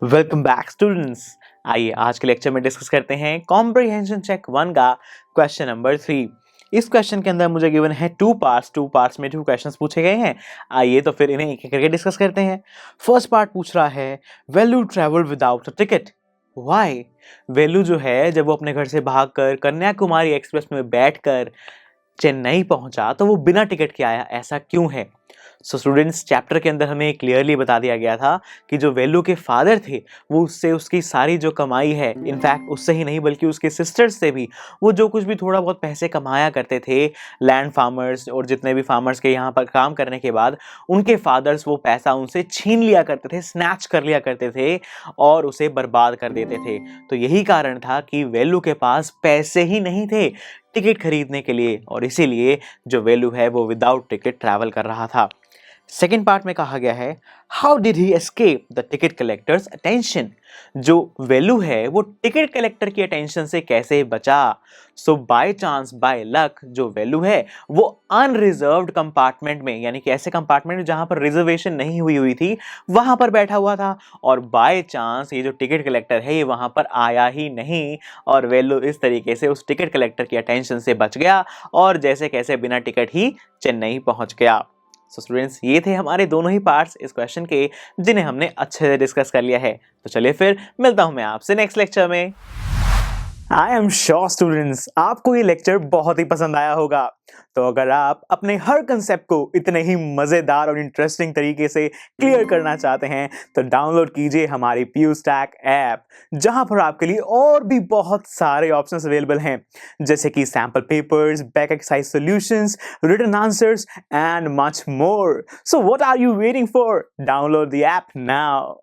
Welcome back students. आइए आज के लेक्चर में डिस्कस करते हैं कॉम्प्रिहेंशन चेक 1 का क्वेश्चन नंबर 3। इस क्वेश्चन के अंदर मुझे गिवन है टू पार्ट्स में 2 क्वेश्चंस पूछे गए हैं। आइए तो फिर इन्हें एक एक करके डिस्कस करते हैं। फर्स्ट पार्ट पूछ रहा है Velu travel without a ticket. Why? Velu जो है जब वो अपने घर से भागकर कन्याकुमारी एक्सप्रेस में बैठकर चेन्नई पहुंचा तो वो बिना टिकट के आया, ऐसा क्यों है? सो स्टूडेंट्स, चैप्टर के अंदर हमें क्लियरली बता दिया गया था कि जो वेलू के फादर थे वो उससे उसकी सारी जो कमाई है, इनफैक्ट उससे ही नहीं बल्कि उसके सिस्टर्स से भी, वो जो कुछ भी थोड़ा बहुत पैसे कमाया करते थे लैंड फार्मर्स और जितने भी फार्मर्स के यहाँ पर काम करने के बाद, उनके फादर्स वो पैसा उनसे छीन लिया करते थे, स्नैच कर लिया करते थे और उसे बर्बाद कर देते थे। तो यही कारण था कि वेलू के पास पैसे ही नहीं थे टिकट खरीदने के लिए, और इसीलिए जो वेलू है वो विदाउट टिकट ट्रैवल कर रहा था। सेकेंड पार्ट में कहा गया है how did he escape the ticket collector's attention. जो वेलू है वो टिकट कलेक्टर की अटेंशन से कैसे बचा? सो बाय चांस बाय लक जो वेलू है वो अनरिजर्व्ड कंपार्टमेंट में, यानी कि ऐसे कंपार्टमेंट में जहां पर रिजर्वेशन नहीं हुई थी, वहां पर बैठा हुआ था, और बाय चांस ये जो टिकट कलेक्टर है ये वहां पर आया ही नहीं, और वेलू इस तरीके से उस टिकट कलेक्टर की अटेंशन से बच गया और जैसे कैसे बिना टिकट ही चेन्नई पहुंच गया। सो स्टूडेंट्स, ये थे हमारे दोनों ही पार्ट्स इस क्वेश्चन के जिन्हें हमने अच्छे से डिस्कस कर लिया है। तो चलिए फिर मिलता हूं मैं आपसे नेक्स्ट लेक्चर में। आई एम श्योर स्टूडेंट्स, आपको ये लेक्चर बहुत ही पसंद आया होगा। तो अगर आप अपने हर कंसेप्ट को इतने ही मजेदार और इंटरेस्टिंग तरीके से क्लियर करना चाहते हैं तो डाउनलोड कीजिए हमारी PuStack ऐप, जहां पर आपके लिए और भी बहुत सारे ऑप्शंस अवेलेबल हैं, जैसे कि sample papers, back exercise solutions, written answers and much more. So what are you waiting for? Download the app now.